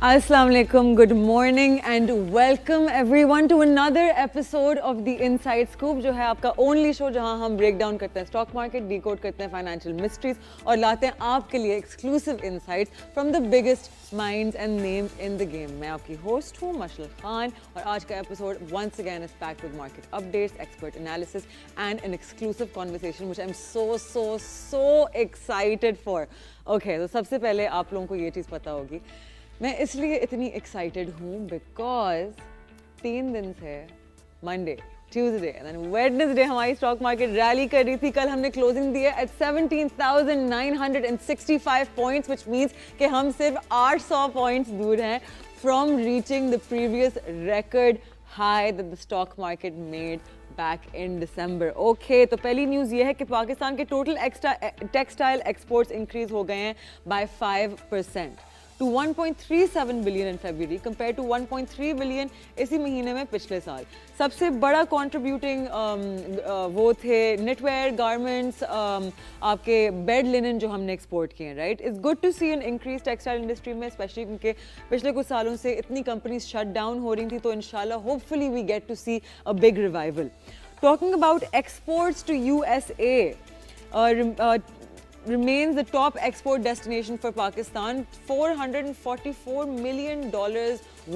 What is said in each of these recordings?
Assalamu alaikum, good morning and welcome everyone to another episode of the Inside Scoop जो है आपका only show जहां हम break down करते हैं stock market, decode करते हैं financial mysteries और लाते हैं आपके लिए exclusive insights from the biggest minds and names in the game. मैं आपकी host हूँ मशल खान और आज का episode once again is packed with market updates, expert analysis and an exclusive conversation which I'm so excited for. Okay, तो सबसे पहले आप लोगों को ये चीज़ पता होगी मैं इसलिए इतनी एक्साइटेड हूँ बिकॉज 3 दिन से मंडे ट्यूसडे एंड वेडनेसडे हमारी स्टॉक मार्केट रैली कर रही थी. कल हमने क्लोजिंग दी है एट 17,965 पॉइंट्स व्हिच मींस कि हम सिर्फ 800 पॉइंट्स दूर हैं from reaching the previous record high that the stock market made back in December. Okay, तो पहली न्यूज़ ये है कि पाकिस्तान के टोटल टेक्सटाइल एक्सपोर्ट्स इंक्रीज हो गए हैं by 5% to 1.37 billion in February compare to 1.3 billion इसी महीने में पिछले साल. सबसे बड़ा कंट्रीब्यूटिंग वो थे निटवेयर, गारमेंट्स, आपके बेड लिनन जो हमने एक्सपोर्ट किए हैं. Right, it's good to see an increase textile industry में, स्पेशली क्योंकि पिछले कुछ सालों से इतनी कंपनीज शट डाउन हो रही थी. तो इंशाल्लाह hopefully we get to see a big revival. Talking about exports to USA, remains the top export destination for Pakistan. $444 million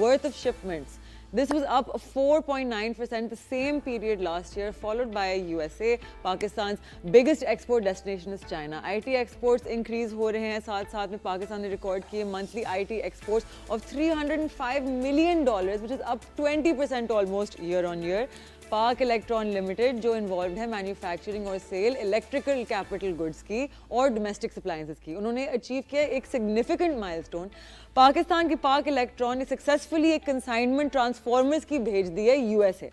worth of shipments. This was up 4.9% the same period last year, followed by USA. Pakistan's biggest export destination is China. IT exports increase हो रहे हैं, साथ में पाकिस्तान ने record किए monthly IT exports of $305 million, which is up 20% almost year on year. पाक electron limited जो involve है मैन्युफैक्चरिंग और सेल इलेक्ट्रिकल कैपिटल गुड्स की और डोमेस्टिक अप्लायंसेस की, उन्होंने अचीव किया एक सिग्निफिकेंट माइलस्टोन. पाकिस्तान की पाक इलेक्ट्रॉन ने सक्सेसफुली एक कंसाइनमेंट ट्रांसफॉर्मर्स की भेज दी है USA.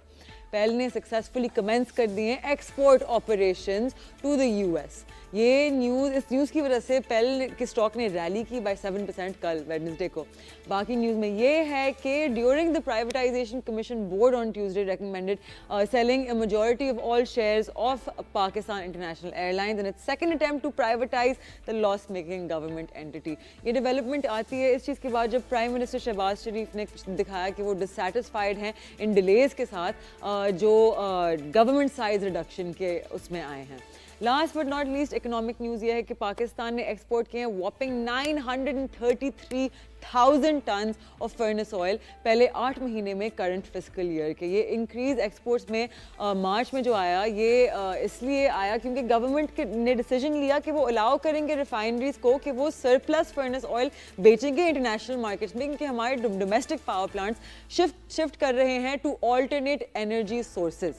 पेल ने सक्सेसफुली कमेंस कर दिए export operations to the US. ये न्यूज़, इस न्यूज़ की वजह से पेल के स्टॉक ने रैली की बाय 7% कल वेडनेसडे को. बाकी न्यूज़ में ये है कि during the privatisation commission board on Tuesday recommended selling a majority of all shares of Pakistan International Airlines in its second attempt to privatise the loss making government entity. ये development आती है इस चीज़ के बाद जब प्राइम मिनिस्टर शहबाज शरीफ ने दिखाया कि वो डिससैटिस्फाइड हैं इन डिलेज के साथ जो गवर्नमेंट साइज रिडक्शन के उसमें आए हैं. Last but not least economic news ये है कि पाकिस्तान ने एक्सपोर्ट किए हैं वॉपिंग 933,000 टन ऑफ फर्नेस ऑयल पहले 8 महीने में करंट फिस्कल ईयर के. ये इंक्रीज एक्सपोर्ट्स में मार्च में जो आया ये इसलिए आया क्योंकि गवर्नमेंट ने डिसीजन लिया कि वो अलाउ करेंगे रिफाइनरीज को कि वो सरप्लस फर्नेस ऑयल बेचेंगे इंटरनेशनल मार्केट्स में, क्योंकि हमारे डोमेस्टिक पावर प्लांट्स शिफ्ट कर रहे हैं to alternate energy sources.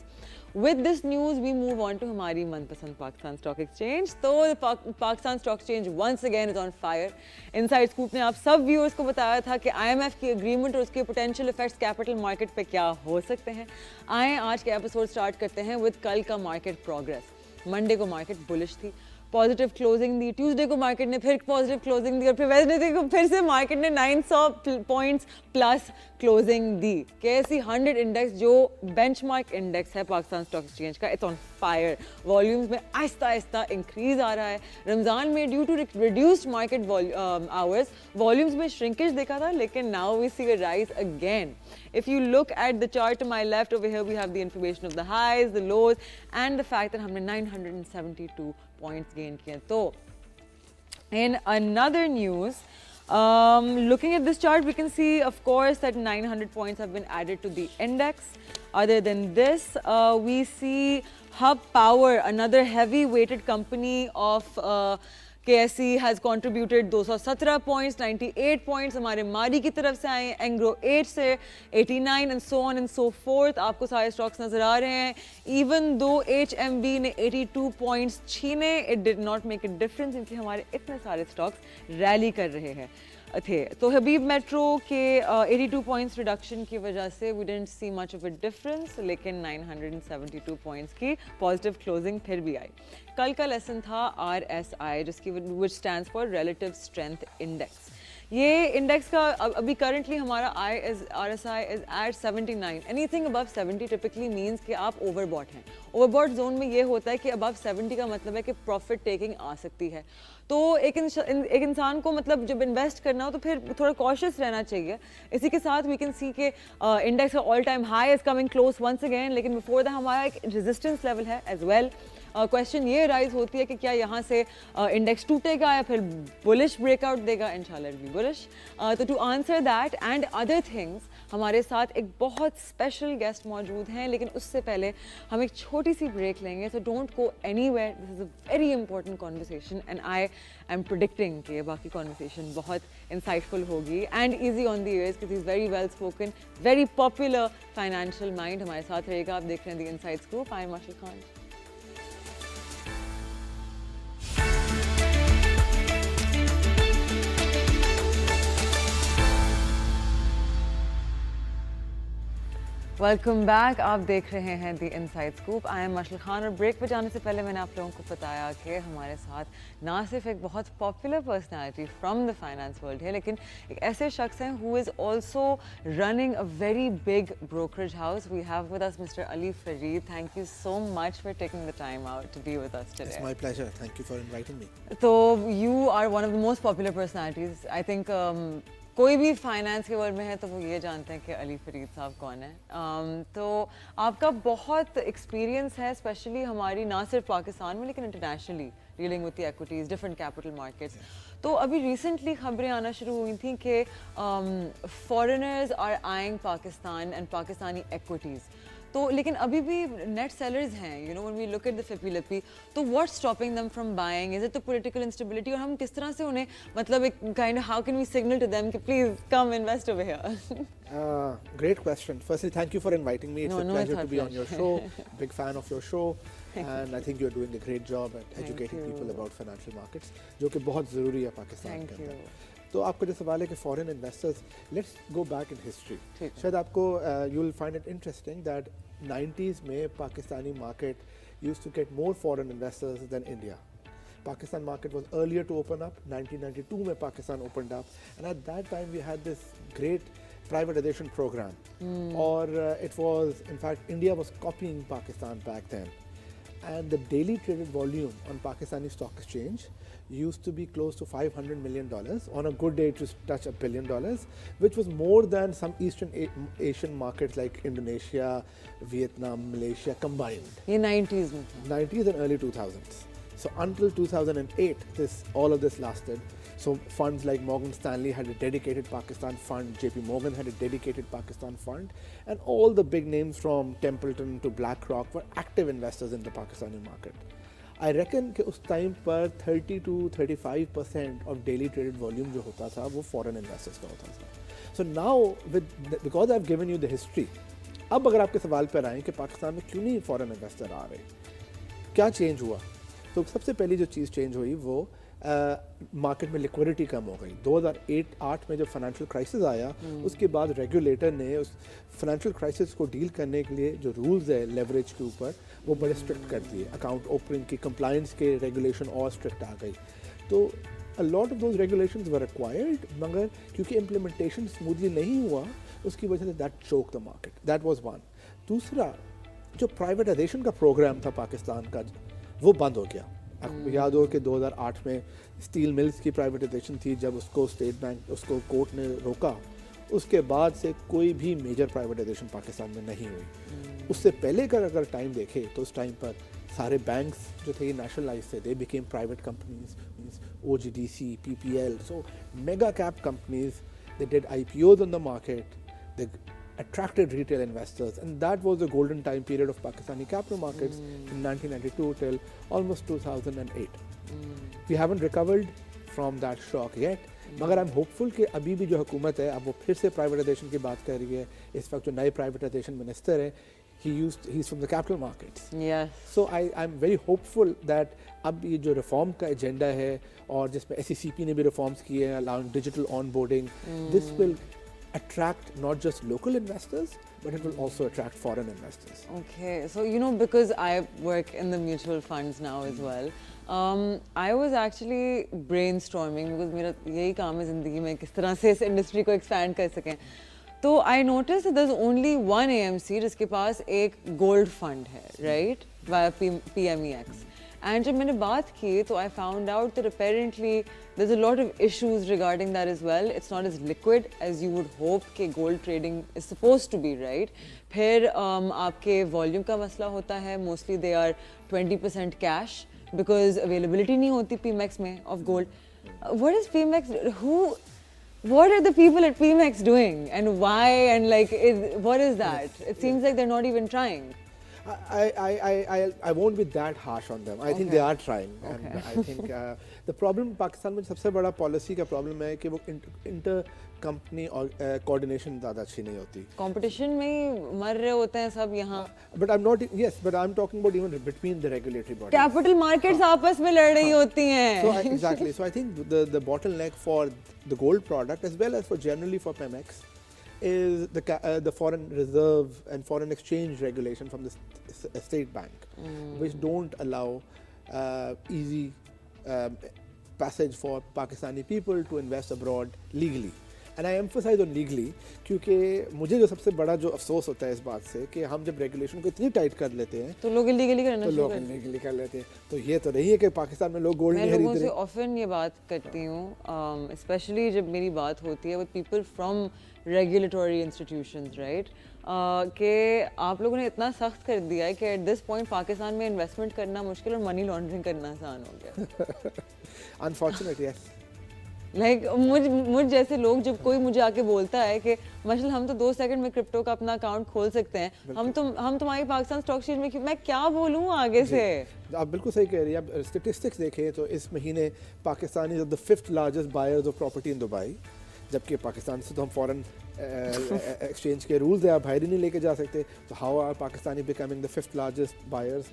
With this news, we move on to हमारी मनपसंद पाकिस्तान स्टॉक एक्सचेंज. तो Pakistan stock exchange once again is on fire. Inside Scoop ने आप सब व्यूअर्स को बताया था कि IMF की एग्रीमेंट और उसके पोटेंशियल इफेक्ट्स कैपिटल मार्केट पे क्या हो सकते हैं. आए आज के एपिसोड स्टार्ट करते हैं विद कल का मार्केट प्रोग्रेस. मंडे को मार्केट बुलिश थी, पॉजिटिव क्लोजिंग दी. ट्यूसडे को मार्केट ने फिर पॉजिटिव क्लोजिंग दी और फिर वेडनेसडे को फिर से मार्केट ने 900 पॉइंट्स प्लस क्लोजिंग दी. KSE 100 इंडेक्स जो बेंचमार्क इंडेक्स है पाकिस्तान स्टॉक एक्सचेंज का, इट्स ऑन फायर. वॉल्यूम्स में आहिस्ता इंक्रीज आ रहा है. रमजान में due to reduced market hours volumes में श्रिंकेज देखा था, लेकिन now we see a rise again. If you look at the chart to my left over here, we have the information of the highs, the lows, and the fact that हमने 972 points gain किए. तो in another news, looking at this chart, we can see, of course, that 900 points have been added to the index. Other than this, we see Hub Power, another heavy-weighted company of KSE has contributed 217 points, 98 points हमारे मारी की तरफ से आए, एंग्रो 8 से 89 and so on and so forth. आपको सारे stocks नजर आ रहे हैं. Even though HMB ने 82 points छीने, it did not make a difference क्योंकि हमारे इतने सारे स्टॉक्स रैली कर रहे हैं थे. तो हबीब मेट्रो के 82 पॉइंट्स रिडक्शन की वजह से we didn't see much of a difference, लेकिन 972 पॉइंट्स की पॉजिटिव क्लोजिंग फिर भी आई. कल का लेसन था RSI जिसकी which stands for relative strength index. ये इंडेक्स का अभी करंटली हमारा RSI is at 79. Anything above 70 typically means कि आप ओवरबॉट हैं. ओवरबॉट जोन में ये होता है कि अबव 70 का मतलब है कि प्रॉफिट टेकिंग आ सकती है. तो एक इंसान को मतलब जब इन्वेस्ट करना हो तो फिर थोड़ा कॉशियस रहना चाहिए. इसी के साथ वी कैन सी के इंडेक्स का all time high is coming close ones again, लेकिन बिफोर दैट हमारा एक रेजिस्टेंस लेवल है एज वेल. क्वेश्चन ये राइज होती है कि क्या यहाँ से इंडेक्स टूटेगा या फिर बुलिश ब्रेकआउट देगा. इंशाल्लाह इट बी बुलिश. तो to answer that and other things हमारे साथ एक बहुत स्पेशल गेस्ट मौजूद हैं, लेकिन उससे पहले हम एक छोटी सी ब्रेक लेंगे. So don't go anywhere, this is a very important conversation and I am predicting कि बाकी कॉन्वर्सेशन बहुत इंसाइटफुल होगी and easy on the ears because he is very well spoken, very popular financial mind हमारे साथ रहेगा. आप देख रहे हैं the insights group. I am Marshall Khan. Welcome back. आप देख रहे हैं the inside scoop. I am Marshall Khan. और ब्रेक पे जाने से पहले मैंने आप लोगों को बताया कि हमारे साथ ना सिर्फ एक बहुत popular personality from the finance world है, लेकिन एक ऐसे शख्स हैं who is also running a very big brokerage house. We have with us mister Ali Farid. Thank you so much for taking the time out to be with us today. It's my pleasure. Thank you for inviting me. तो you are one of the most popular personalities. I think कोई भी finance के world में है तो वो ये जानते हैं कि अली फरीद साहब कौन है. तो आपका बहुत एक्सपीरियंस है स्पेशली हमारी ना सिर्फ पाकिस्तान में लेकिन internationally dealing with the equities, different capital markets. तो अभी रिसेंटली खबरें आना शुरू हुई थी कि foreigners are eyeing Pakistan and Pakistani equities. तो लेकिन अभी भी नेट सेलर्स हैं, you know, when we look at the FIPI. तो what's stopping them from buying? Is it the political instability? और हम किस तरह से उन्हें मतलब एक kind how can we signal to them कि please come invest over here? Great question. Firstly, thank you for inviting me. It's a pleasure to be on your show. Big fan of your show. And I think you're doing a great job at educating people about financial markets, जो कि बहुत ज़रूरी है पाकिस्तान के अंदर. तो आपका जो सवाल है कि foreign investors, let's go back in history. शायद आपको you will find it interesting that 90s में Pakistani market used to get more foreign investors than India. Pakistan market was earlier to open up. 1992 में Pakistan opened up, and at that time we had this great privatization program. Or it was, in fact, India was copying Pakistan back then. And the daily traded volume on Pakistani stock exchange used to be close to $500 million. On a good day it used to touch $1 billion, which was more than some Eastern Asian markets like Indonesia, Vietnam, Malaysia combined. ये 90s में. 90s and early 2000s. So until 2008, all of this lasted. So funds like Morgan Stanley had a dedicated Pakistan fund, JP Morgan had a dedicated Pakistan fund, and all the big names from Templeton to BlackRock were active investors in the Pakistani market. I reckon कि उस time पर 30 to 35% of daily traded volume जो होता था वो foreign investors का होता था. So now because I've given you the history, अब अगर आपके सवाल पर आएँ कि पाकिस्तान में क्यों नहीं foreign investor आ रहे, क्या change हुआ? तो सबसे पहली जो चीज़ चेंज हुई वो मार्केट में लिक्विडिटी कम हो गई. 2008 में जब फाइनेंशियल क्राइसिस आया, उसके बाद रेगुलेटर ने उस फाइनेंशियल क्राइसिस को डील करने के लिए जो रूल्स है लेवरेज के ऊपर वो बड़े स्ट्रिक्ट कर दिए. अकाउंट ओपनिंग की कंप्लायंस के रेगुलेशन और स्ट्रिक्ट आ गई. तो a lot of those regulations were required, मगर क्योंकि इम्प्लीमेंटेशन स्मूथली नहीं हुआ उसकी वजह से that choke the market. That was one. दूसरा, जो प्राइवेटाइजेशन का प्रोग्राम था पाकिस्तान का वो बंद हो गया. आपको याद हो कि 2008 में स्टील मिल्स की प्राइवेटाइजेशन थी, जब उसको स्टेट बैंक, उसको कोर्ट ने रोका, उसके बाद से कोई भी मेजर प्राइवेटाइजेशन पाकिस्तान में नहीं हुई. उससे पहले का अगर टाइम देखे तो उस टाइम पर सारे बैंक्स जो थे नेशनलाइज थे. They became private companies, means OGDC, PPL, so mega cap companies. They did IPOs on the market. They attracted retail investors, and that was the golden time period of Pakistani capital markets from 1992 till almost 2008. We haven't recovered from that shock yet, मगर I'm hopeful कि अभी भी जो हुकूमत है अब वो फिर से प्राइवेटाइजेशन की बात कर रही है. इस वक्त जो नए प्राइवेटाइजेशन मिनिस्टर है he's from the capital markets. Yes. So I'm very hopeful that अब ये जो रिफॉर्म का एजेंडा है और जिसमें SECP ने भी रिफॉर्म्स किए हैं, allowing digital onboarding, this will attract not just local investors, but it will also attract foreign investors. Okay, so you know, because I work in the mutual funds now as well, I was actually brainstorming because मेरा यही काम है ज़िंदगी में किस तरह से इस इंडस्ट्री को एक्सपैंड कर सकें. तो I noticed that there's only one AMC जिसके पास एक गोल्ड फंड है, right? Via PMEX. And जब मैंने बात की तो I found out that apparently there's a lot of issues regarding that as well. It's not as liquid as you would hope कि gold trading is supposed to be, right? फिर आपके volume का मसला होता है. Mostly they are 20% cash because availability नहीं होती PMEX में of gold. What is PMEX? What are the people at PMEX doing and why and like what is that? It seems like they're not even trying. I won't be that harsh on them. I think they are trying, and I think the problem Pakistan में सबसे बड़ा policy का problem है कि वो inter company और coordination ज़्यादा अच्छी नहीं होती. Competition में ही मर रहे होते हैं सब यहाँ. But I'm not. Yes, but I'm talking about even between the regulatory bodies. Capital markets आपस में लड़ रही होती हैं. So exactly. So I think the bottleneck for the gold product as well as for generally for PEMEX is the foreign reserve and foreign exchange regulation from the state bank, which don't allow easy passage for Pakistani people to invest abroad legally. And I emphasize on legally क्योंकि मुझे जो सबसे बड़ा जो अफसोस होता है इस बात से कि हम जब रेगुलेशन को इतनी टाइट कर लेते हैं तो लोग इलीगली करना शुरू कर इलीगली कर लेते हैं. तो ये तो नहीं है कि पाकिस्तान में लोग गोल्ड नहीं खरीद रहे. मैं लोगों से ऑफन ये बात करती हूँ, स्पेशली जब मेरी बात होती है with people from regulatory institutions, right, कि आप लोगों ने इतना सख्त कर दिया है कि एट दिस पॉइंट पाकिस्तान में इन्वेस्टमेंट करना मुश्किल और मनी लॉन्ड्रिंग करना आसान हो गया. Unfortunately yes. लाइक मुझ जैसे लोग जब कोई मुझे आके बोलता है कि मशल हम तो 2 सेकंड में क्रिप्टो का अपना अकाउंट खोल सकते हैं, हम तुम्हारी पाकिस्तान स्टॉक एक्सचेंज में, मैं क्या बोलूँ आगे से. आप बिल्कुल सही कह रही हैं. आप स्टेटिस्टिक्स देखें तो इस महीने Pakistani the 5th largest buyers of property in Dubai, जबकि पाकिस्तान से तो हम फॉरेन एक्सचेंज के रूल्स है, आप बाहर ही नहीं लेके जा सकते. तो how are Pakistani becoming the 5th largest buyers?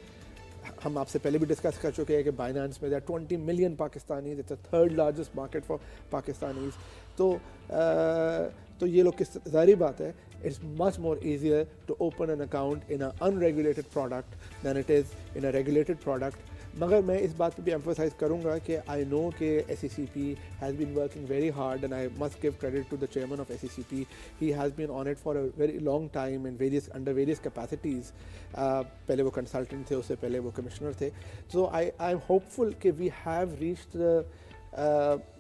हम आपसे पहले भी डिस्कस कर चुके हैं कि बाइनेंस में there 20 million Pakistanis, it's the 3rd largest market for Pakistanis. तो ये लोग किस ज़ाहिर बात है, it's much more easier to open an account in a unregulated product than it is in a regulated product. मगर मैं इस बात पे भी एम्फोसाइज करूँगा कि आई नो कि SECP has been working very hard and I must give credit to the chairman of SECP. He has been on it for a very long time and under various capacities. पहले वो consultant थे, उससे पहले वो commissioner थे. So I am hopeful कि we have reached the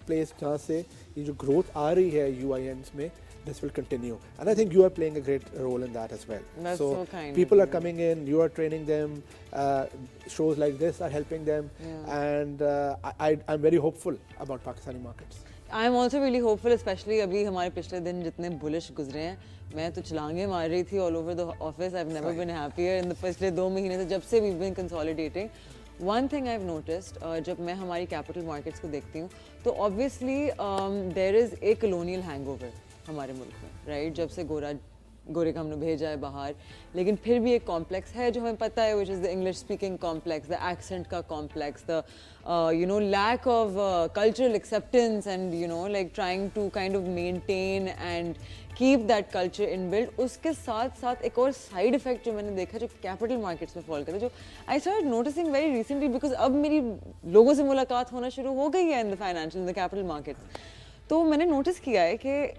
place जहाँ से ये जो ग्रोथ आ रही है UINs में, this will continue, and I think you are playing a great role in that as well. That's so kind. People are coming in, you are training them, shows like this are helping them, and I'm very hopeful about Pakistani markets. I am also really hopeful, especially अभी हमारे पिछले दिन जितने bullish गुजरे हैं, मैं तो छलांगे मार रही थी all over the office. I've never been happier in the पिछले 2 महीने से जब से we've been consolidating. One thing I've noticed, जब मैं हमारी capital markets को देखती हूँ, तो obviously there is a colonial hangover हमारे मुल्क में, राइट, जब से गोरे का हमने भेजा है बाहर. लेकिन फिर भी एक कॉम्प्लेक्स है जो हमें पता है, which is the English speaking complex, the accent का complex, the lack of cultural acceptance and like trying to kind of maintain and keep that culture inbuilt. उसके साथ साथ एक और साइड इफेक्ट जो मैंने देखा, जो कैपिटल मार्केट्स में फॉल करता है, जो I started noticing very recently, because अब मेरी लोगों से मुलाकात होना शुरू हो गई है in the financial, in the capital markets. तो मैंने नोटिस किया है कि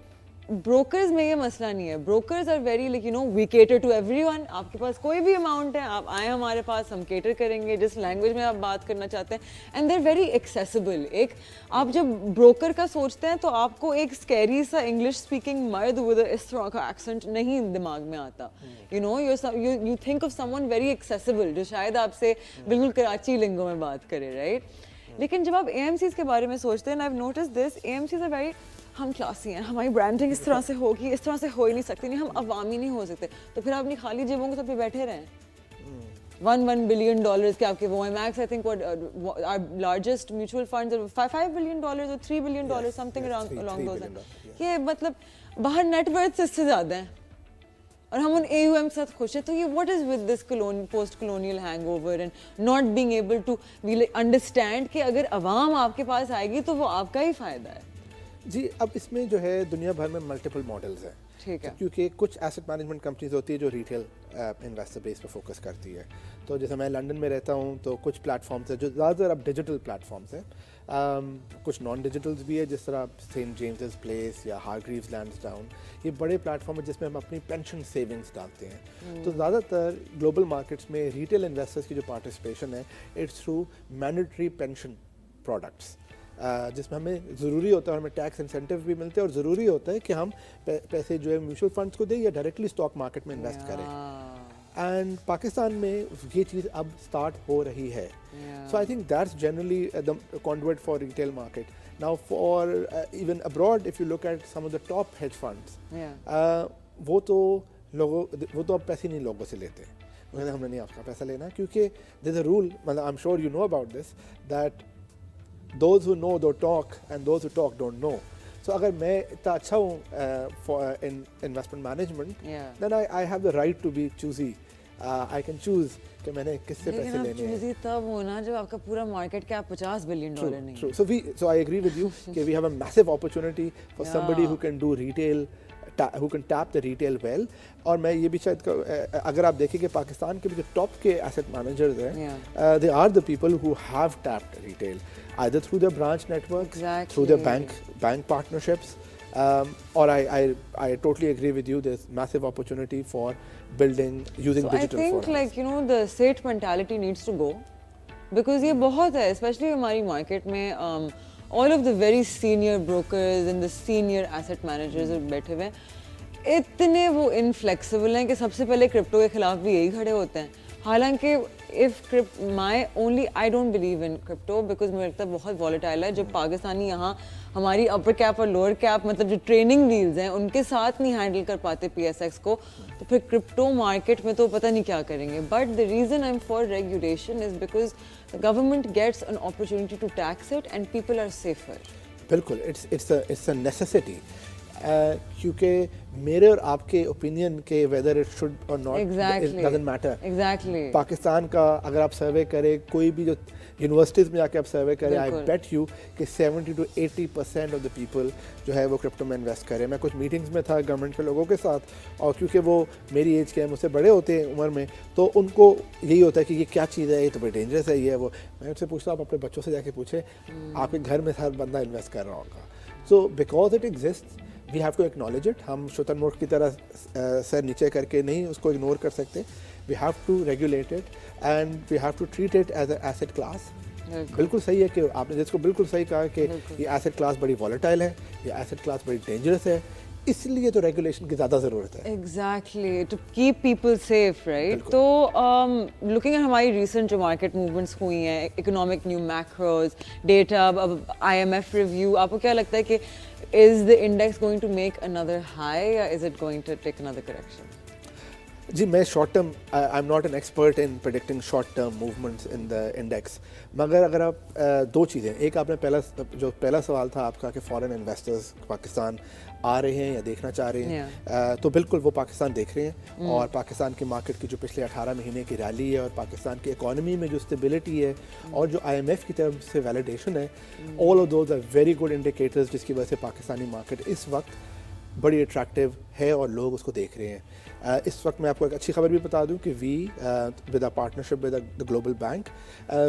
ब्रोकर्स में ये मसला नहीं है. Brokers are very like we cater to everyone. आपके पास कोई भी अमाउंट है, आप आए हमारे पास, हम केटर करेंगे जिस लैंग्वेज में आप बात करना चाहते हैं. And they are very accessible. एक आप जब ब्रोकर का सोचते हैं तो आपको एक स्कैरी सा इंग्लिश स्पीकिंग मर्द विद इस तरह का एक्सेंट नहीं दिमाग में आता. You think of someone very accessible जो शायद आपसे बिल्कुल कराची लिंगो में बात करे, राइट. लेकिन जब आप AMCs के बारे में सोचते हैं, I have notice this, AMCs are very, हम क्लासी हैं, हमारी ब्रांडिंग इस तरह से होगी, इस तरह से हो ही नहीं सकती, नहीं हम अवामी नहीं हो सकते. तो फिर आप अपनी खाली जेबों के सब पे बैठे रहें. $1 billion के आपके वो max, I think our largest mutual funds $5 billion or $3 billion, something around those. ये मतलब बाहर नेटवर्थ से इससे ज़्यादा है और हम उन AUM के साथ खुश हैं. तो ये what is with this post colonial hangover and not being able to understand कि अगर अवाम आपके पास आएगी तो वो आपका ही फ़ायदा है. जी, अब इसमें जो है दुनिया भर में मल्टीपल मॉडल्स हैं. ठीक है। क्योंकि कुछ एसेट मैनेजमेंट कंपनीज होती है जो रिटेल इन्वेस्टर बेस पे फोकस करती है। तो जैसे मैं लंदन में रहता हूँ तो कुछ प्लेटफॉर्म्स है जो ज़्यादातर अब डिजिटल प्लेटफॉर्म्स हैं, कुछ नॉन डिजिटल्स भी है जिस तरह सेंट जेम्स प्लेस या हारग्रीव्स लैंसडाउन, ये बड़े प्लेटफॉर्म है जिसमें हम अपनी पेंशन सेविंग्स डालते हैं। तो ज़्यादातर ग्लोबल मार्केट्स में रिटेल इन्वेस्टर्स की जो पार्टिसिपेशन है it's through mandatory pension products, जिसमें हमें ज़रूरी होता है, हमें टैक्स इंसेंटिव भी मिलते हैं और ज़रूरी होता है कि हम पैसे जो है म्यूचुअल फंड्स को दें या डायरेक्टली स्टॉक मार्केट में इन्वेस्ट करें। एंड पाकिस्तान में ये चीज़ अब स्टार्ट हो रही है। So I think that's generally the conduit for retail market. Now for even abroad, if you look at some of the top hedge funds, वो तो अब पैसे नहीं लोगों से लेते हैं, कहते हैं हमने नहीं आपका पैसा लेना, क्योंकि there's a rule, मतलब I'm sure you know about this, that those who know don't talk and those who talk don't know. So अगर मैं इतना अच्छा हूँ in investment management, then I have the right to be choosy. I can choose कि मैंने किससे पैसे लेने हैं। चूजी तब होना जब आपका पूरा मार्केट कैप $50 बिलियन नहीं। True. So I agree with you कि we have a massive opportunity for somebody who can do retail, who can tap the retail well. और मैं ये भी शायद अगर आप देखें कि पाकिस्तान के भी जो टॉप के एसेट मैनेजर्स हैं, they are the people who have tapped retail either through their branch networks, through their bank partnerships. Or I totally agree with you. There's massive opportunity for building using digital. I think like the state mentality needs to go, because ये बहुत है, especially हमारी market में all of the very senior brokers and the senior asset managers जो बैठे हुए हैं इतने वो inflexible हैं कि सबसे पहले क्रिप्टो के खिलाफ भी यही खड़े होते हैं। हालांकि I don't believe in crypto because मुझे लगता है बहुत volatile है। जब पाकिस्तानी यहाँ हमारी upper cap और lower cap मतलब जो training deals हैं उनके साथ नहीं handle कर पाते PSX को, तो फिर crypto market में तो पता नहीं क्या करेंगे। But the reason I'm for regulation is because the government gets an opportunity to tax it and people are safer. बिल्कुल, it's a necessity. क्योंकि मेरे और आपके ओपिनियन के वेदर इट शुड और not it doesn't matter. Exactly. Pakistan का अगर आप सर्वे करें, कोई भी जो यूनिवर्सिटीज़ में जाके आप सर्वे करें, आई बेट यू कि 70 to 80% ऑफ द पीपल जो है वो क्रिप्टो में इन्वेस्ट करें। मैं कुछ मीटिंग्स में था गवर्नमेंट के लोगों के साथ, और क्योंकि वो मेरी एज के हैं, मुझसे बड़े होते हैं उम्र में, तो उनको यही होता है कि ये क्या चीज़ है, ये तो बड़ी डेंजरस है, ये है वो। मैं उनसे पूछता हूँ, आप अपने बच्चों से जाके पूछे, आपके घर में हर बंदा इन्वेस्ट कर रहा होगा। So because it exist we have to acknowledge it. हम शुतुरमुर्ग की तरह सर नीचे करके नहीं उसको इग्नोर कर सकते। We have to regulate it and we have to treat it as an asset class. बिल्कुल सही है कि आपने जिसको बिल्कुल सही कहा कि ये एसेट क्लास बड़ी वॉलेटाइल है, ये एसेट क्लास बड़ी डेंजरस है, इसलिए तो रेगुलेशन की ज़्यादा ज़रूरत है। Exactly, to keep people safe, right? तो looking at हमारी recent जो market movements हुई हैं, economic new macros, data, IMF review, आपको क्या लगता है कि is the index going to make another high or is it going to take another correction? जी, मैं short term, I am not an expert in predicting short term movements in the index, मगर अगर आप दो चीज़ें, एक आपने पहला सवाल था आपका कि फॉरेन इन्वेस्टर्स पाकिस्तान आ रहे हैं या देखना चाह रहे हैं, तो बिल्कुल वो पाकिस्तान देख रहे हैं। और पाकिस्तान की मार्केट की जो पिछले 18 महीने की रैली है और पाकिस्तान की इकॉनमी में जो स्टेबिलिटी है और जो IMF की तरफ से वैलिडेशन है, all of those are very good indicators, जिसकी वजह से पाकिस्तानी मार्केट इस वक्त बड़ी अट्रैक्टिव है और लोग उसको देख रहे हैं। इस वक्त मैं आपको एक अच्छी खबर भी बता दूं कि we with a partnership with the global bank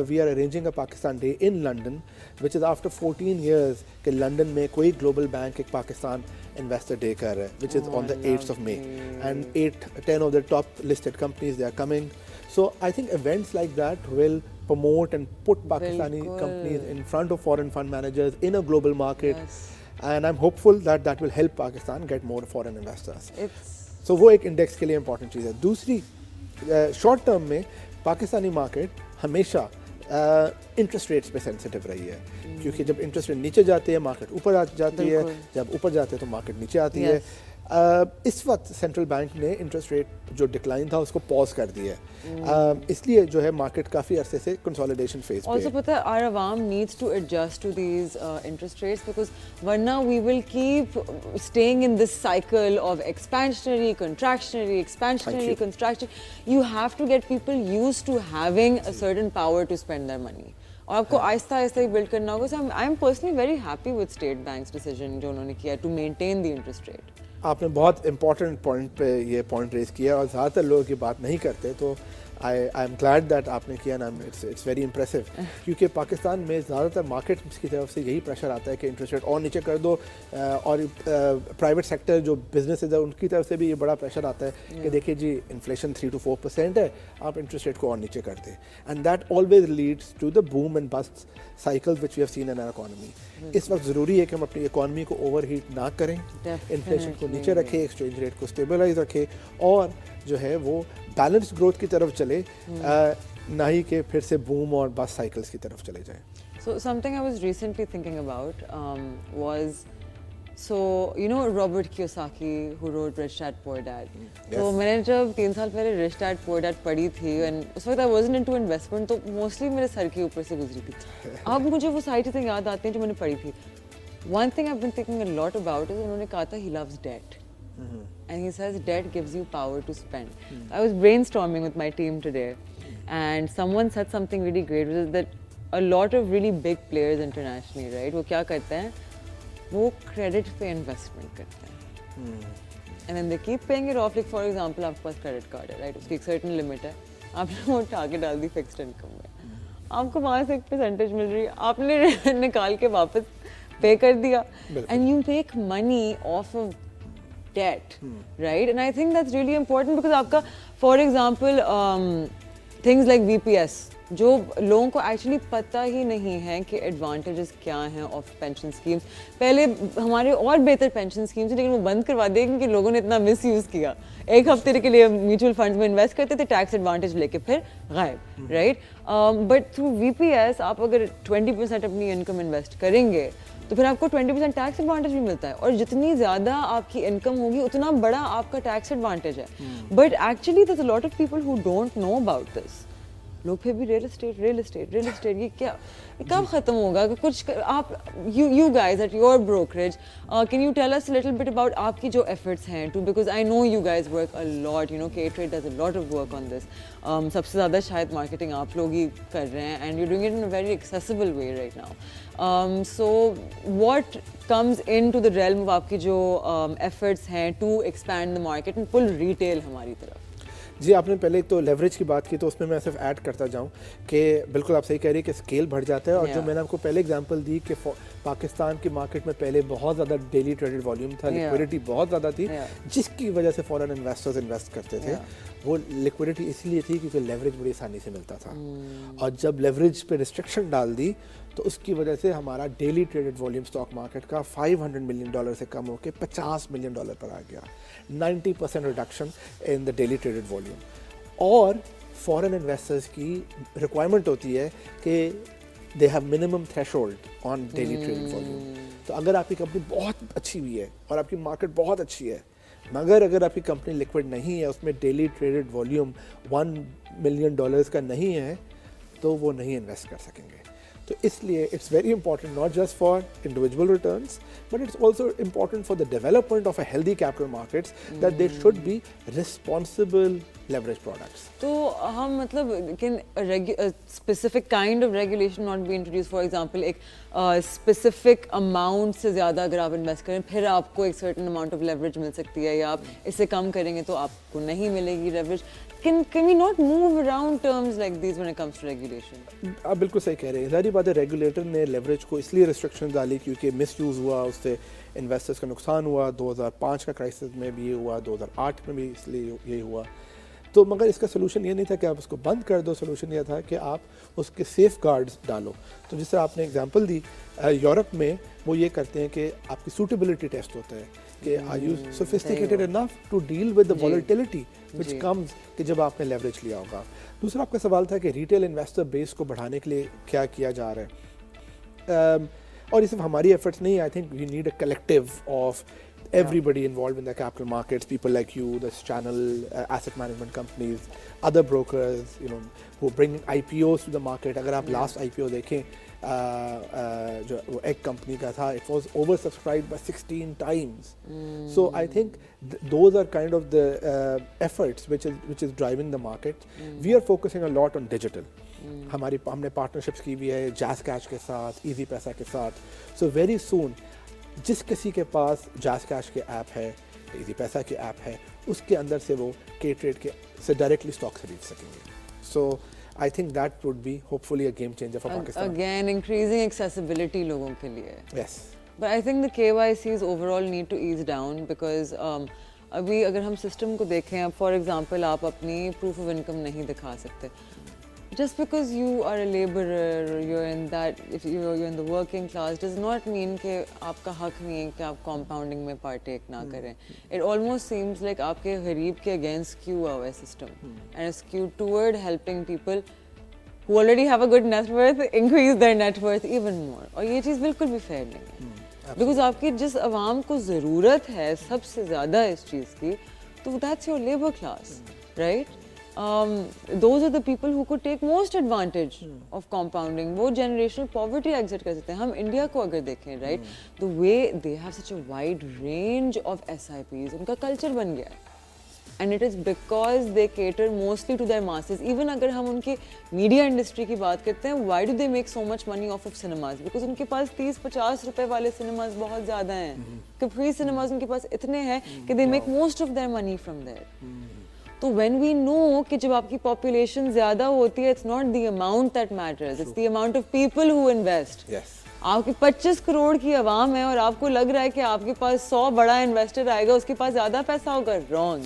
we are arranging a Pakistan day in London, which is after 14 years कि लंदन में कोई ग्लोबल बैंक एक पाकिस्तान इन्वेस्टर डे कर रहा है, which is on the 8th of May, and 10 of the top listed companies they are coming. So I think events like that will promote and put Pakistani companies in front of foreign fund managers in a global market. And I'm hopeful that that will help Pakistan get more foreign investors. So वो एक index के लिए important चीज़ है। दूसरी, short term में Pakistani market हमेशा interest rates पे sensitive रही है, क्योंकि जब इंटरेस्ट रेट नीचे जाते हैं मार्केट ऊपर जाती है, जब ऊपर जाते हैं तो मार्केट नीचे आती है। इस वक्त सेंट्रल बैंक ने इंटरेस्ट रेट जो डिक्लाइन था उसको पॉज कर दिया है, इसलिए जो है मार्केट काफ़ी अरसे से कंसोलिडेशन फेज पे है। Also पता है our awam needs to adjust to these interest rates, because वरना we will keep staying in this cycle of expansionary, contractionary, expansionary, contractionary. You have to get people used to having a certain power to spend their money. और आपको आहिस्ता आहिस्ता ही build करना होगा। So I'm personally very happy with state bank's decision जो उन्होंने किया to maintain the interest rate. आपने बहुत important point पे ये पॉइंट रेज किया और ज़्यादातर लोग ये बात नहीं करते, तो आई एम ग्लैड दैट आपने किया ना, इट्स वेरी इंप्रेसिव, क्योंकि पाकिस्तान में ज़्यादातर मार्केट की तरफ से यही प्रेशर आता है कि इंटरेस्ट रेट और नीचे कर दो, और प्राइवेट सेक्टर जो बिजनेसेस है उनकी तरफ से भी ये बड़ा प्रेशर आता है कि देखिए जी इन्फ्लेशन 3 to 4% है, आप इंटरेस्ट रेट को और नीचे कर दें, and that always leads to the boom and bust cycles which we have seen in our economy. इस वक्त ज़रूरी है कि हम अपनी इकोनॉमी को ओवरहीट ना करें, इन्फ्लेशन को नीचे रखें, एक्सचेंज रेट को स्टेबलाइज रखें, और जो है वो बैलेंस्ड ग्रोथ की तरफ चले, ना ही कि फिर से बूम और बस साइकिल्स की तरफ चले जाएं। So something I was recently thinking about was, so you know Robert Kiyosaki who wrote Rich Dad Poor Dad. तो मैंने जब 3 साल पहले Rich Dad Poor Dad पढ़ी थी, and उस वक्त I wasn't into investment, तो mostly मेरे सर के ऊपर से गुजरी थी। अब मुझे वो सारी चीज़ें याद आती हैं जो मैंने पढ़ी थी। One thing I've been thinking a lot about is उन्होंने कहा था he loves debt. And he says debt gives you power to spend. I was brainstorming with my team today, and someone said something really great, which is that a lot of really big players internationally, right, वो क्या करते हैं, वो credit पे investment करते हैं, and then they keep paying it off. Like for example, आपके पास credit card है, right, उसकी एक certain limit है, आपने वो उठा के डाल दी fixed income में, आपको वहाँ से एक percentage मिल रही है, आपने निकाल के वापस pay कर दिया, and you make money off of debt, right? And I think that's really important because आपका, for example, things like VPS, जो लोगों को एक्चुअली पता ही नहीं है कि एडवांटेजेस क्या हैं ऑफ पेंशन स्कीम्स। पहले हमारे और बेहतर पेंशन स्कीम्स थे, लेकिन वो बंद करवा दिए क्योंकि लोगों ने इतना मिस यूज़ किया। एक हफ्ते के लिए म्यूचुअल फंड्स में इन्वेस्ट करते थे, टैक्स एडवांटेज लेके फिर गायब, राइट? बट थ्रू VPS आप अगर 20% अपनी इनकम इन्वेस्ट करेंगे तो फिर आपको 20% टैक्स एडवांटेज भी मिलता है, और जितनी ज़्यादा आपकी इनकम होगी उतना बड़ा आपका टैक्स एडवांटेज है। But actually there is a lot of people who don't know about this. लोग फिर भी रियल एस्टेट ये क्या, ये कब ख़त्म होगा? कि कुछ आप you guys at your brokerage, can you tell us little bit about आपकी जो एफर्ट्स हैं to, because I know you guys work a lot, you know K-Trade does a lot of work on this, सबसे ज़्यादा शायद marketing आप लोग ही कर रहे हैं, and you doing it in a very accessible way right now. So what comes in to the realm of आपकी जो एफर्ट्स हैं to expand the market and pull retail हमारी तरफ? जी, आपने पहले तो लेवरेज की बात की, तो उसमें मैं सिर्फ ऐड करता जाऊं कि बिल्कुल आप सही कह रही है कि स्केल बढ़ जाता है, और जो मैंने आपको पहले एग्जांपल दी कि पाकिस्तान की मार्केट में पहले बहुत ज़्यादा डेली ट्रेडेड वॉल्यूम था, लिक्विडिटी बहुत ज़्यादा थी, जिसकी वजह से फॉरेन इन्वेस्टर्स इन्वेस्ट करते थे। वो लिक्विडिटी इसलिए थी क्योंकि लेवरेज बड़ी आसानी से मिलता था, और जब लेवरेज पे रिस्ट्रिक्शन डाल दी तो उसकी वजह से हमारा daily traded volume stock market का $500 मिलियन से कम होकर $50 मिलियन पर आ गया, 90% reduction in the daily traded volume. और फॉरेन इन्वेस्टर्स की रिक्वायरमेंट होती है कि they have minimum threshold on daily traded volume. तो अगर आपकी कंपनी बहुत अच्छी हुई है और आपकी मार्केट बहुत अच्छी है, मगर अगर आपकी कंपनी लिक्विड नहीं है, उसमें डेली ट्रेडेड वॉल्यूम $1 मिलियन का नहीं है, तो वो नहीं इन्वेस्ट कर सकेंगे। तो इसलिए it's very important not just for individual returns, but it's also important for the development of a healthy capital markets that they should be responsible leverage products. तो हम मतलब can a specific kind of regulation not be introduced? For example, एक specific amount से ज़्यादा अगर आप invest करें फिर आपको एक certain amount of leverage मिल सकती है, या आप इससे कम करेंगे तो आपको नहीं मिलेगी leverage. Can we not move around terms like these when it comes to regulation? आप बिल्कुल सही कह रहे हैं। ज़ाहिर बात है रेगुलेटर ने लेवरेज को इसलिए रिस्ट्रिक्शन डाली क्योंकि मिसयूज़ हुआ, उससे इन्वेस्टर्स का नुकसान हुआ, 2005 का क्राइसिस में भी ये हुआ, 2008 में भी इसलिए ये हुआ। तो मगर इसका सोल्यूशन ये नहीं था कि आप उसको बंद कर दो, सोल्यूशन ये था कि आप उसके सेफ गार्ड्स डालो। तो जिस तरह आपने एग्जांपल दी, यूरोप में वो ये करते हैं कि आपकी सूटेबिलिटी टेस्ट होता है कि are you sophisticated enough to deal with the volatility which comes कि जब आपने लेवरेज लिया होगा। दूसरा आपका सवाल था कि रिटेल इन्वेस्टर बेस को बढ़ाने के लिए क्या किया जा रहा है, और ये सिर्फ हमारी एफर्ट्स नहीं, I think we need a collective of everybody involved in the capital markets, people like you, this channel, asset management companies, other brokers, you know, who bring IPOs to the market. अगर आप last IPO देखें जो वो एक company का था, it was oversubscribed by 16 times. So I think those are kind of the efforts which is driving the market. We are focusing a lot on digital. हमने partnerships की भी है JazzCash के साथ, Easy पैसा के साथ. So very soon जिस किसी के पास JazzCash के ऐप है इजी पैसा की ऐप है, उसके अंदर से वो के ट्रेड के से डायरेक्टली स्टॉक खरीद सकेंगे. So I think that would be hopefully a game changer for Pakistan. Again, increasing accessibility लोगों के लिए. Yes. But I think the KYCs overall need to ease down because अभी अगर हम सिस्टम को देखें, अब फॉर एग्जांपल आप अपनी प्रूफ ऑफ इनकम नहीं दिखा सकते. Just because you are a laborer, you're in that, if you're in the working class, does not mean कि आपका हक नहीं है कि आप compounding में partake ना करें. It almost seems like आपके गरीब के against skew हुआ है system and it's skewed toward helping people who already have a good net worth increase their net worth even more. और ये चीज़ बिल्कुल भी fair नहीं है. Because आपकी जिस आवाम को ज़रूरत है सबसे ज़्यादा इस चीज़ की, तो that's your labor class, right? Those are the people who could take most advantage of compounding. वो generational poverty exit कर सकते हैं. हम इंडिया को अगर देखें, right, the way they have such a wide range of SIPs, उनका culture बन गया है. And it is because they cater mostly to their masses. Even अगर हम उनके media industry की बात करते हैं, why do they make so much money off of cinemas? Because उनके पास 30-50 रुपए वाले cinemas बहुत ज़्यादा हैं. Capri cinemas उनके पास इतने हैं कि they make most of their money from there. तो when we know कि जब आपकी population ज़्यादा होती है, it's not the amount that matters, it's the amount of people who invest. Yes. आपकी 25 करोड़ की आवाम है और आपको लग रहा है कि आपके पास 100 बड़ा इन्वेस्टर आएगा, उसके पास ज़्यादा पैसा होगा. Wrong.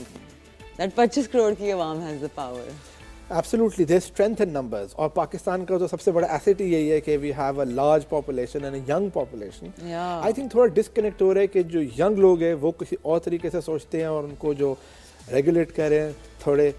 That 25 करोड़ की आवाम has the power. Absolutely, there's strength in numbers. और पाकिस्तान का जो सबसे बड़ा asset ही यही है कि we have a large population and a young population. Yeah. I think थोड़ा disconnect हो रहा है कि जो young लोग हैं वो किसी और तरीके से सोचते हैं और उनको जो रेगुलेट कर रहे हैं थोड़े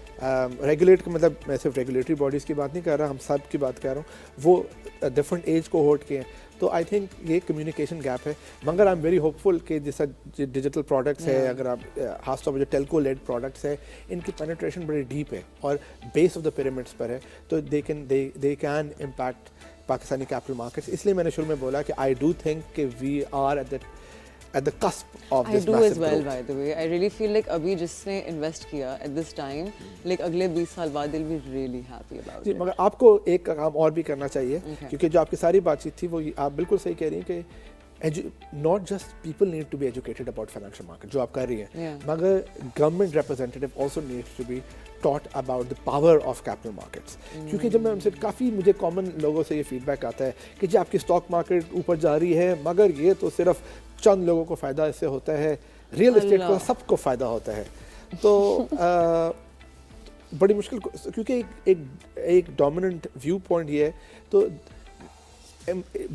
रेगुलेट का मतलब मैं सिर्फ रेगुलेटरी बॉडीज़ की बात नहीं कर रहा, हम सब की बात कर रहा हूँ, वो डिफरेंट एज को होल्ड के हैं. तो आई थिंक ये कम्युनिकेशन गैप है. मगर आई एम वेरी होपफुल कि जैसा डिजिटल प्रोडक्ट्स है, अगर आप खासतौर पर जो टेलको लेड प्रोडक्ट्स है, इनकी पेनिट्रेशन बड़ी डीप है और बेस ऑफ द पिरामिड्स पर है, तो they can impact Pakistani capital markets. इसलिए मैंने शुरू में बोला कि आई डू थिंक कि we are at the cusp of this massive growth. I do as well, by the way. I really feel like अभी जिसने invest किया at this time, like अगले 20 साल बाद they'll be really happy about it. मगर आपको एक काम और भी करना चाहिए, क्योंकि जो आपकी सारी बातचीत थी वो आप बिल्कुल सही कह रही हैं कि not just people need to be educated about financial market, जो आप कर रही हैं, मगर government representative also needs to be taught about the power of capital markets. क्योंकि जब मैं उनसे काफ़ी मुझे कॉमन लोगों से ये फीडबैक आता है कि जी आपकी स्टॉक मार्केट ऊपर जा रही है, मगर ये तो सिर्फ चंद लोगों को फ़ायदा इससे होता है, रियल एस्टेट को सबको फ़ायदा होता है. तो बड़ी मुश्किल, क्योंकि एक डोमिनेंट व्यू पॉइंट ये है, तो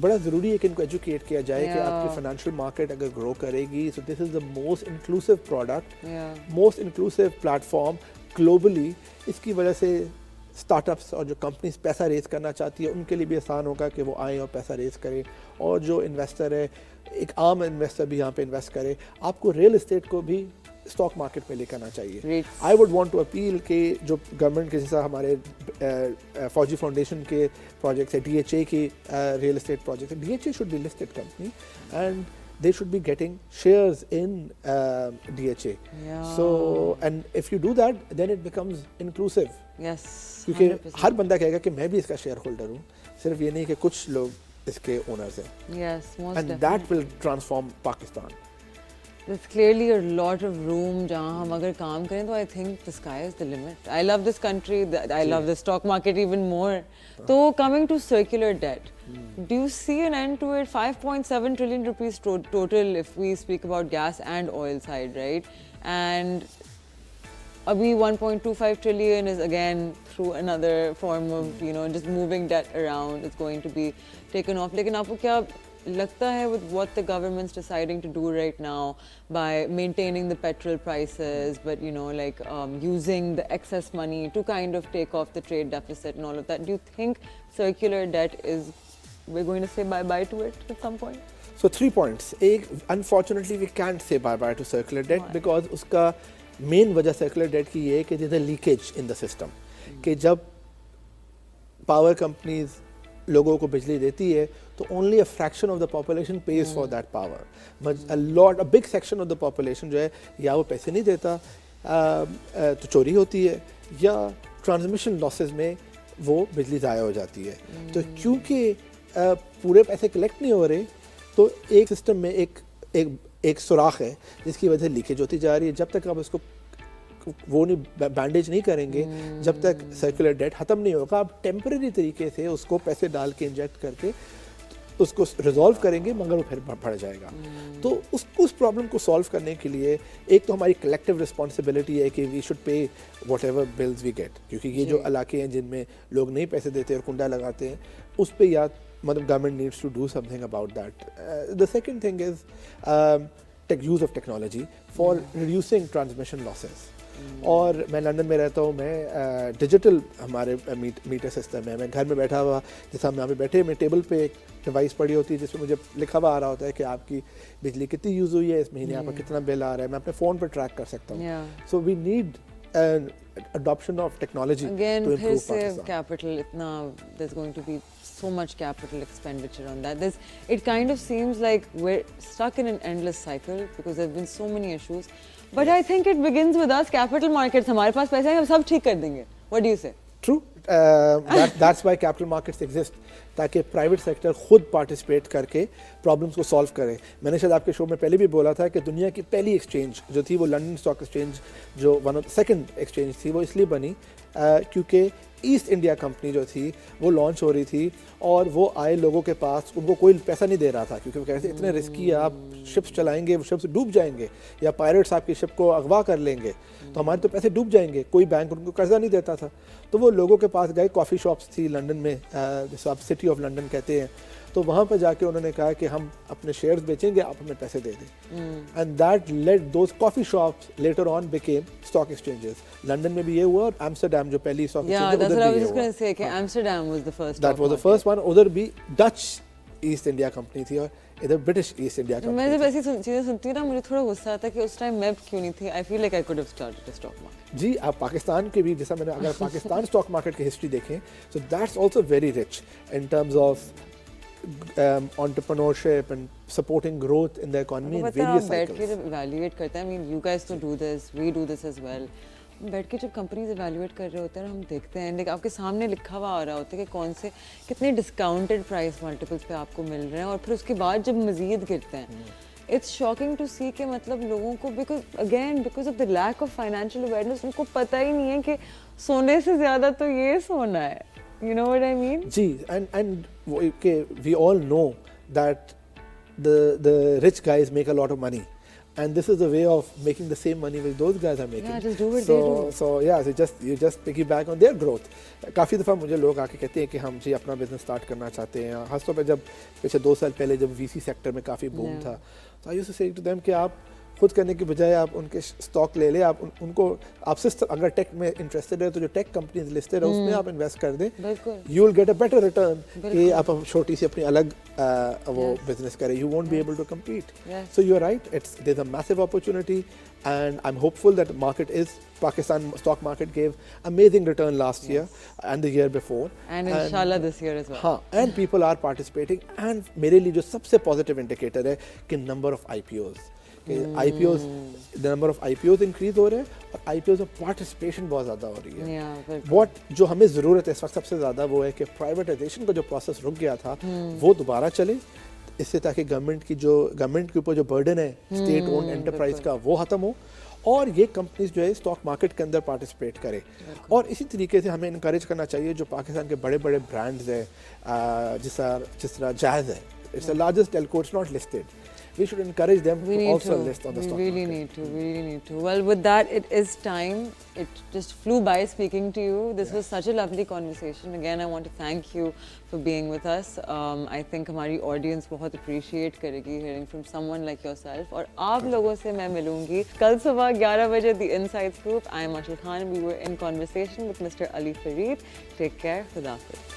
बड़ा ज़रूरी है कि इनको एजुकेट किया जाए कि आपकी फाइनेंशियल मार्केट अगर ग्रो करेगी, so this is the most inclusive product, most inclusive platform globally. इसकी वजह से स्टार्टअप्स और जो कंपनीज पैसा रेज करना चाहती है उनके लिए भी आसान होगा कि वो आएँ और पैसा रेज करें, और जो इन्वेस्टर है, एक आम इन्वेस्टर भी यहाँ पे इन्वेस्ट करे. आपको रियल एस्टेट को भी स्टॉक मार्केट में लेकर आना चाहिए. I would want to appeal कि जो गवर्नमेंट के जैसा हमारे फौजी फाउंडेशन के प्रोजेक्ट्स है, DHA की रियल एस्टेट प्रोजेक्ट है, DHA should be listed company and they should be getting shares in DHA. So and if you do that, then it becomes inclusive. Yes. क्योंकि हर बंदा कहेगा कि मैं भी इसका शेयर होल्डर हूँ, सिर्फ ये नहीं कि कुछ लोग इसके ओनर्स हैं. Yes, most and definitely. that will transform Pakistan. There's clearly a lot of room जहाँ हम अगर काम करें तो I think the sky is the limit. I love this country. I love the stock market even more. So coming to circular debt, do you see an end to it? 5.7 trillion rupees total if we speak about gas and oil side, right? And abhi 1.25 trillion is again through another form of, you know, just moving debt around. It's going to be taken off. लेकिन आपको क्या लगता है with what the government's deciding to do right now by maintaining the petrol prices, but you know, like using the excess money to kind of take off the trade deficit and all of that, do you think circular debt is, we're going to say bye-bye to it at some point? So 3 points. Unfortunately we can't say bye-bye to circular debt. Why? Because उसका main वजह circular debt की ये है कि there's a leakage in the system. कि जब power companies लोगों को बिजली देती है तो only a fraction of the population pays for that power. But a big section of the population जो है या वो पैसे नहीं देता, तो चोरी होती है, या ट्रांसमिशन लॉसेस में वो बिजली ज़ाया हो जाती है. तो क्योंकि पूरे पैसे कलेक्ट नहीं हो रहे, तो एक सिस्टम में एक सुराख है जिसकी वजह से लीकेज होती जा रही है। जब तक आप उसको वो नहीं बैंडेज नहीं करेंगे, जब तक सर्कुलर डेट ख़त्म नहीं होगा, आप टेम्परेरी तरीके से उसको पैसे डाल के इंजेक्ट करके उसको रिजॉल्व करेंगे, मगर वो फिर बढ़ जाएगा। तो उस प्रॉब्लम को सॉल्व करने के लिए एक तो हमारी कलेक्टिव रिस्पॉन्सिबिलिटी है कि we should pay whatever bills we get, क्योंकि ये जो इलाके हैं जिनमें लोग नहीं पैसे देते और कुंडा लगाते हैं, उस पर या मतलब government needs to do something about that. The second thing is use of technology for reducing transmission losses. और मैं लंदन में रहता हूँ, मैं डिजिटल हमारे मीटर सिस्टम है, मैं घर में बैठा हुआ जैसे हम यहाँ पे बैठे, मैं टेबल पे एक डिवाइस पड़ी होती है जिसमें मुझे लिखा हुआ आ रहा होता है कि आपकी बिजली कितनी यूज़ हुई है, इस महीने आपका कितना बिल आ रहा है, मैं अपने फ़ोन पर ट्रैक कर सकता हूँ। So we need adoption of technology again to improve फिर से Pakistan. capital इतना there's going to be so much capital expenditure on that. It kind of seems like we're stuck in an endless cycle because there have been so many issues. But I think it begins with us. Capital markets, हमारे पास पैसे हैं, हम सब ठीक कर देंगे. What do you say? True. That's why capital markets exist, ताकि private sector खुद पार्टिसिपेट करके प्रॉब्लम्स को सॉल्व करे। मैंने शायद आपके शो में पहले भी बोला था कि दुनिया की पहली एक्सचेंज जो थी वो लंदन स्टॉक एक्सचेंज, जो वन ऑफ सेकंड एक्सचेंज थी, वो इसलिए बनी क्योंकि ईस्ट इंडिया कंपनी जो थी वो लॉन्च हो रही थी और वो आए लोगों के पास, उनको कोई पैसा नहीं दे रहा था क्योंकि वो कह रहे थे इतने रिस्की है, आप शिप्स चलाएंगे वो शिप्स डूब जाएंगे, या पायरेट्स आपकी शिप को अगवा कर लेंगे तो हमारे तो पैसे डूब जाएंगे, कोई बैंक उनको कर्जा नहीं देता था। तो वो लोगों के पास गए, कॉफ़ी शॉप्स थी लंदन में जिसको आप सिटी ऑफ लंदन कहते हैं, तो वहाँ पर जाके उन्होंने कहा कि हम अपने शेयर्स बेचेंगे, आप हमें पैसे दे दें। And that led those coffee shops later on became stock exchanges. London में भी ये हुआ और एम्स्टरडैम जो पहली स्टॉक एक्सचेंज है उधर भी ये हुआ। Amsterdam was the first. That was the first one. उधर भी डच ईस्ट इंडिया कंपनी थी और इधर ब्रिटिश ईस्ट इंडिया कंपनी। मैं जब ऐसी चीज़ें सुनती हूँ ना, मुझे थोड़ा गुस्सा आता है कि उस टाइम मैं क्यों नहीं थी। I feel like I could have started a stock market. जी, आप पाकिस्तान के भी, जैसा मैंने अगर पाकिस्तान स्टॉक मार्केट की हिस्ट्री देखें, so that's also very rich in terms of entrepreneurship and supporting growth in the economy in various बैठ के cycles. जब evaluate करते हैं, I mean you guys to do this, we do this as well. बैठ के जब companies evaluate कर रहे होते हैं, हम देखते हैं, like आपके सामने लिखा हुआ आ रहा होता है कि कौन से कितने डिस्काउंटेड प्राइस मल्टीपल्स पे आपको मिल रहे हैं, और फिर उसके बाद जब मजीद गिरते हैं, इट्स शॉकिंग टू सी कि मतलब लोगों को because of the lack of financial awareness उनको पता ही नहीं है कि सोने से ज़्यादा तो ये सोना है। You know what I mean? Ji, and we all know that the rich guys make a lot of money, and this is a way of making the same money which those guys are making. Yeah, just do what they do. So yeah, you just piggyback on their growth. काफ़ी दफ़ा मुझे लोग आके कहते हैं कि हम जी अपना बिजनेस स्टार्ट करना चाहते हैं। खासतौर पे जब पिछले 2 साल पहले जब VC सेक्टर में काफ़ी बूम था, तो आई यूज्ड टू से टू देम कि आप खुद करने की बजाय आप उनके स्टॉक ले लें, आप उनको आपसे अगर टेक में इंटरेस्टेड है तो जो टेक कंपनीज लिस्टेड है उसमें आप इन्वेस्ट कर दें, you will get a better return कि आप छोटी सी अपनी अलग वो बिजनेस करें, you won't be able to compete. So you are right, there is a massive opportunity and I'm hopeful that Pakistan stock market gave amazing return last year and the year before, and inshallah this year as well. हाँ, and people are participating, and मेरे लिए जो सबसे positive indicator है कि number of IPOs, कि IPOs, the number of IPOs increase हो रहे हैं और IPOs में participation बहुत ज़्यादा हो रही है। What जो हमें ज़रूरत है इस वक्त सबसे ज़्यादा वो है कि privatization का जो process रुक गया था वो दोबारा चले, इससे ताकि गवर्नमेंट के ऊपर जो बर्डन है स्टेट ओन एंटरप्राइज का वो ख़त्म हो और ये कंपनीज जो है स्टॉक मार्केट के अंदर पार्टिसिपेट करें। और इसी तरीके से हमें इनकरेज करना चाहिए जो पाकिस्तान के बड़े बड़े ब्रांड्स हैं, जिस तरह जैज़ है, it's the largest Telco, it's not listed, we should encourage them to also list on the stock market. We really need to. Well, with that, it is time. It just flew by speaking to you. This was such a lovely conversation. Again, I want to thank you for being with us. I think हमारी audience बहुत appreciate करेगी hearing from someone like yourself. और आप लोगों से मैं मिलूंगी कल सुबह 11 बजे The Insights Group. I am Anshul Khan. We were in conversation with Mr. Ali Fareed. Take care. Khuda Hafiz.